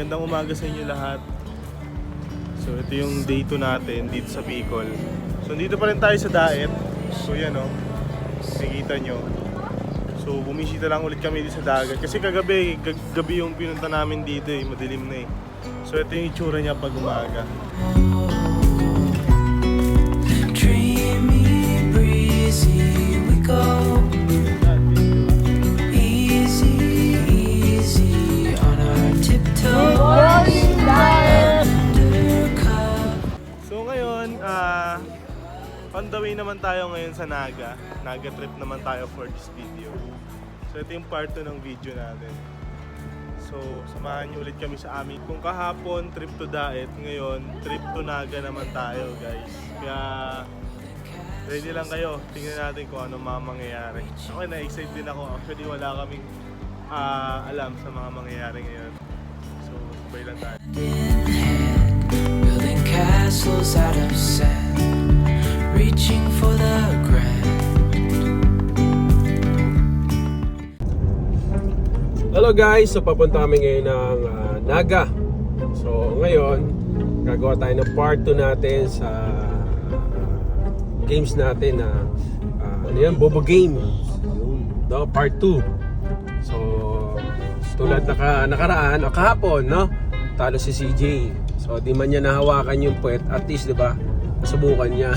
Magandang umaga sa inyo lahat. So ito yung day 2 natin dito sa Bicol. So dito pa rin tayo sa Daet. So yan o, nakikita nyo. So bumisita lang ulit kami dito sa dagat. Kasi gabi yung pinunta namin dito eh, madilim na eh. So ito yung itsura niya pag umaga. Dreamy, breezy, we go. So ngayon, on the way naman tayo ngayon sa Naga. Naga trip naman tayo for this video. So ito yung part 2 ng video natin. So samahan niyo ulit kami sa amin. Kung kahapon trip to Daet, ngayon trip to Naga naman tayo guys. Kaya ready lang kayo. Tingnan natin kung ano mga mangyayari. Ako na-excite din ako. Actually wala kaming alam sa mga mangyayari ngayon. So sabay lang tayo. Building castles out of sand, reaching for the grand. Hello guys, so papunta kami ngayon ng Naga. So ngayon, gagawa tayo ng part 2 natin sa games natin na ano yan, Bobo Games. No, part 2. So tulad nakaraan o kahapon, no? Talo si CJ. So di man niya nahawakan yung puwet, at least 'di ba? Subukan niya.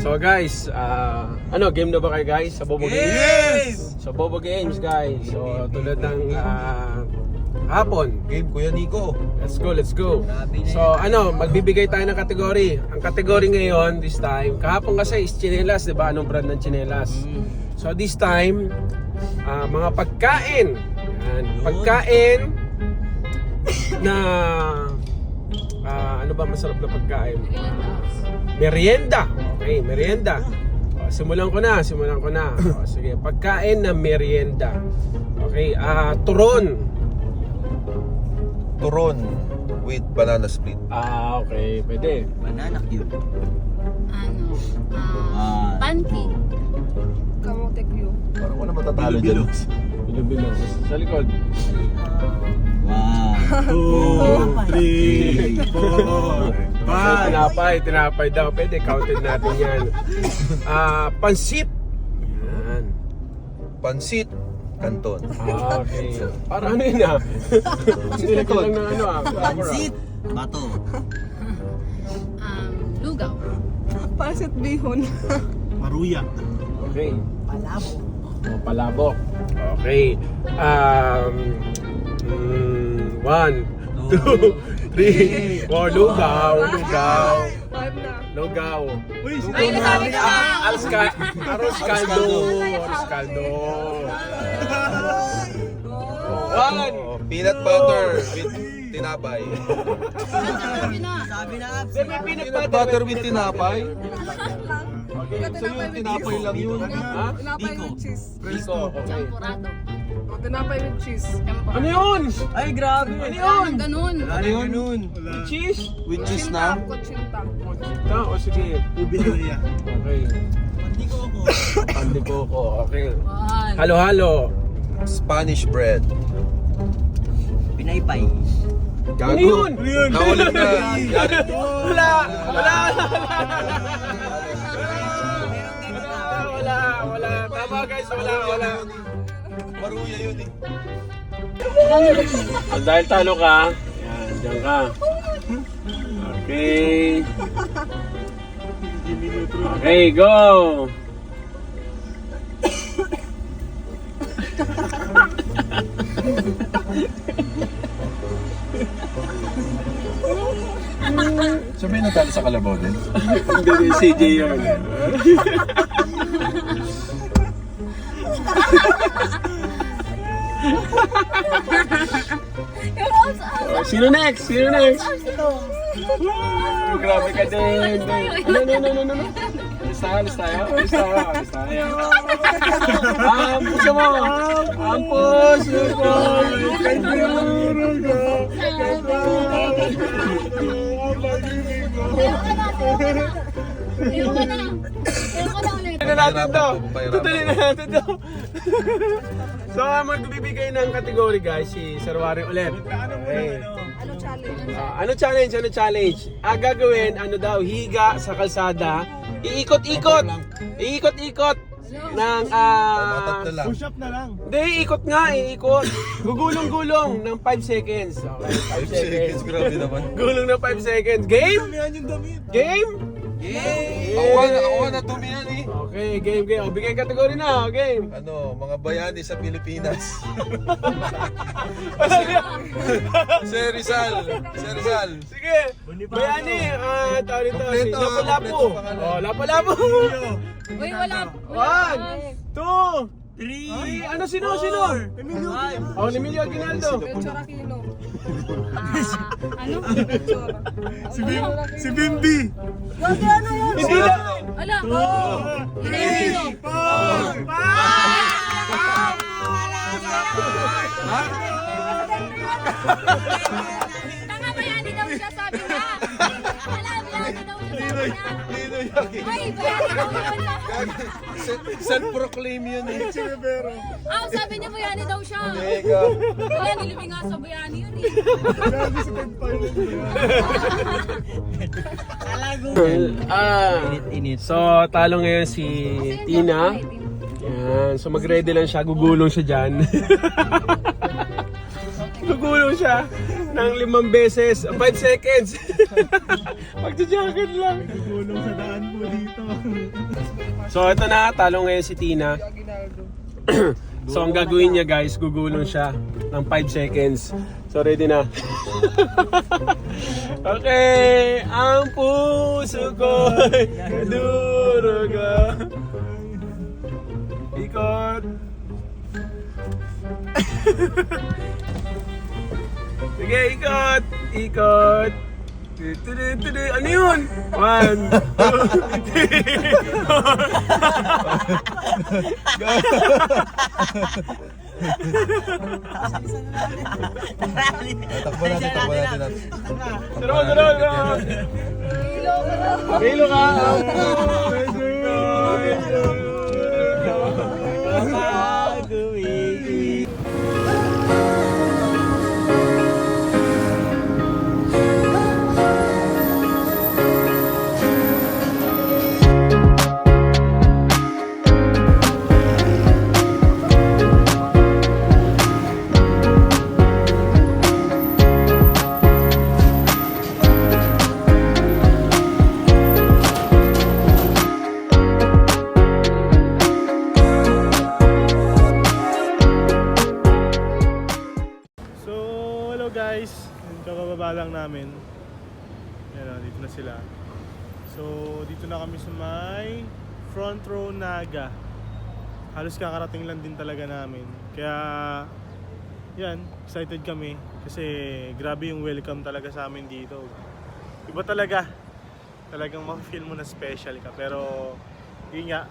So guys, ano, game na ba kayo guys sa Bobo Games? Yes! So Bobo Games guys. So tulad ng hapon. Game Kuya Nico. Let's go. So ano, magbibigay tayo ng kategory. Ang kategory ngayon this time, kahapon kasi is chinelas, 'di ba? Anong brand ng chinelas? So this time, mga pagkain. Yan, pagkain na ano ba masarap na pagkain? Merienda. Okay, merienda. Simulan ko na. Sige, pagkain na merienda. Okay, turon. Turon with banana split. Okay, pwede. Banana cube. Pancake. Kamote Q. Parang wala matatalo dyan. Bilo-bilo. Sa likod. Wow. 2, 3, 4, 5. Tinapay daw. Pwede, counted natin yan. Pansit. Yan. Pansit Canton. Okay. Parang ano yun Silipin lang ng ano Pansit. Bato. Lugaw. Pasit bihon. Maruya. Okay. Palabok. Okay. 1, 2, 3, 4. Lugaw. Five na. Lugaw. Ay, nasabi na lang. Arroz caldo. Oh, peanut butter with tinapay. Sabi na. Sabi na. Peanut butter with tinapay? So yung tinapay lang yun. Ha? Tinapay with cheese. Biko. Okay. Champurado. O, tinapay with cheese. Ano yun? Ay, grabe. Ano yun? Ganun. Ano yun? Cheese? With cheese na? Kutsinta. O sige. Ubilaya. Okay. Hindi ko ako. Pandikoko. Okay. One. Halo-halo. Spanish bread. Pinaypay. Ano yun? Naulit na. Wala. Tama guys, wala. Maruya yun eh. Dahil talo ka, yan, dyan ka. Okay. Okay, go! Sabi natalo sa kalabaw din. Hindi, CJ yun. Sino next? Grabe ka din. No. Alis tayo. Ampus mo. Ampus. Ayoko na ulit. na natin to. Pahirapan. Tutuloy na natin to. So, magbibigay ng category guys, si Sir Wario ulit. Okay. Ano challenge? Ano challenge? Gagawin, ano daw, higa sa kalsada, iikot-ikot ng, Tatlo lang. Push up na lang. hindi, iikot nga, iikot. Gugulong-gulong ng 5 seconds. Okay, 5 seconds. Grabe naman. Gulong ng 5 seconds. Game? Yan yung damit. Game? Ako na tumihan eh. Okay, game. O, bigay kategory na, game. Ano, mga bayani sa Pilipinas. Sir Rizal. Sige, bayani, tawag nito, si Kompleto, Lapu-Lapu. kompleto pangalan. Oh, Lapu-Lapu. Uy, wala. 1, 2, 3, ano, sino? Emilio. Oh, ni Emilio Aguinaldo. Ventura Aquino. Ano? Ventura. Si Bimbi. Grabe, ano yun? Hindi na. Wala. Tanga, bayani daw siya, sabi niya. Wala, bayani daw siya, sabi niya. Ay, bayani daw siya. Self-proclaim yun eh. Ah, sabi niya bayani daw siya. Teka. Wala, nilibing nga sa bayani yun eh. Init. So, talo ngayon si Tina. Yan. So, mag-ready lang siya. Gugulong siya dyan. Gugulong siya ng 5 beses. 5 seconds. Magja-jacket lang. Gulong sa daan po dito. So, ito na. Talo ngayon si Tina. Aguinaldo. So, ang gagawin niya guys, gugulong siya ng 5 seconds. So, ready na. Okay. Ang puso ko'y duruga. Ikot. Sige, ikot. Ikot. Tudu. Ano yun? 1, 2, 3. Takbo natin. Tara. Hilo ka. So, hello guys. Kakababa lang namin. Yan o, dito na sila. So, dito na kami sa may front row Naga. Halos kakarating lang din talaga namin. Kaya, yan, excited kami. Kasi grabe yung welcome talaga sa amin dito. Iba talaga. Talagang ma-feel mo na special ka. Pero, yun nga,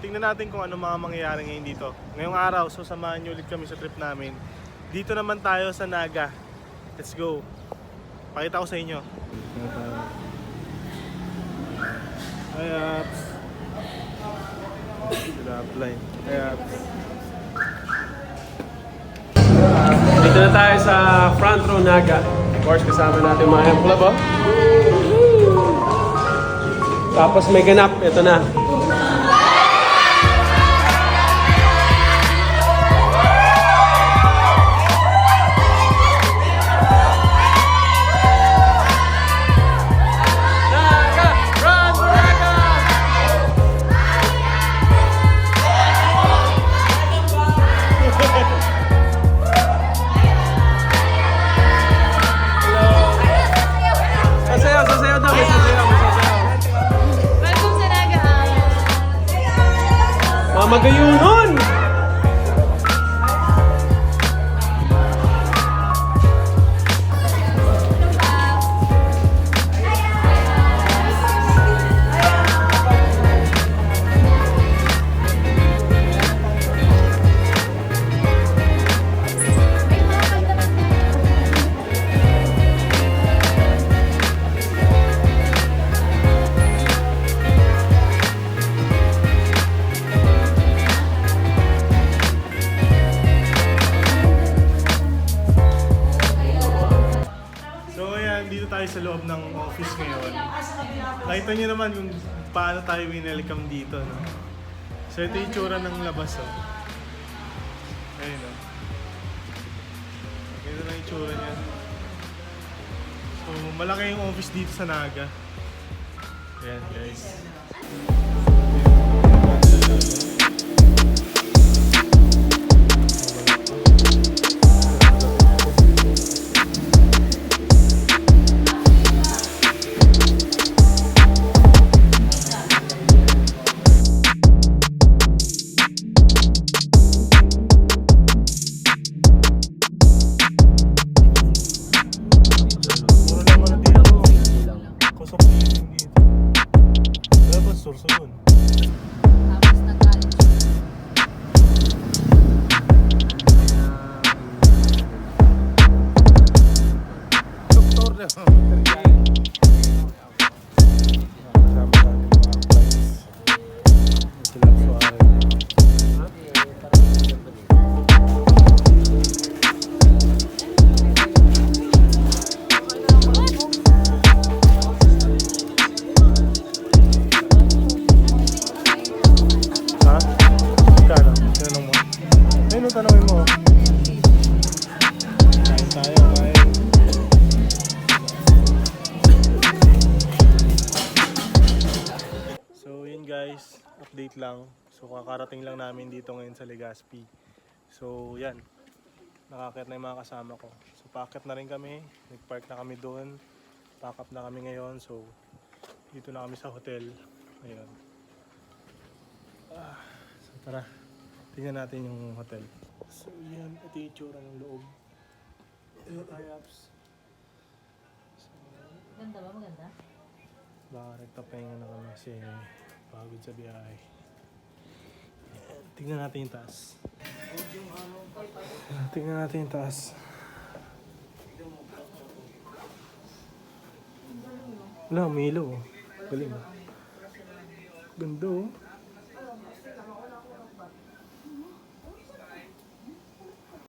tingnan natin kung ano mga mangyayari ngayon dito. Ngayong araw, so samahan nyo ulit kami sa trip namin. Dito naman tayo sa Naga. Let's go. Pakita ko sa inyo. Hi, Apps. Sila upline. Hi, Apps. Dito na tayo sa front row Naga. Of course, kasama natin mga Hemp Club, oh. Tapos may ganap. Ito na. Sasayaw daw. May sasayaw. Welcome sa Naga. tayo sa loob ng office ngayon. Nakita niyo naman kung paano tayo winelcome dito, no? So ito yung tsura ng labas, oh. Ayun, oh. Ganito na yung tsura niya. So malaki yung office dito sa Naga. Ayan, guys. Mura lang ano dito. Kusok dito. Dapat sursunod. Tapos nag-college. Doktor na. Kasama natin mga clients. Sila Suarez. Ha? Kano? Tinanong mo? Ayun, tanongin mo. Kain tayo, kain. So yun guys, update lang. So kakarating lang namin dito ngayon sa Legazpi. So yan, nakakit na yung mga kasama ko. So packet na rin kami, nag-park na kami doon. Pack up na kami ngayon, so dito na kami sa hotel. Ayun. So tara, tingnan natin yung hotel. So yan, ito yung itsura ng loob. Ito tie-ups. Ganda ba? Maganda? Baka nagtapahinga na kami kasi pagod sa biyahe. Ayan, tingnan natin yung taas. Tingnan natin yung taas. Wala, may ilaw. Galing. Ganda, oh.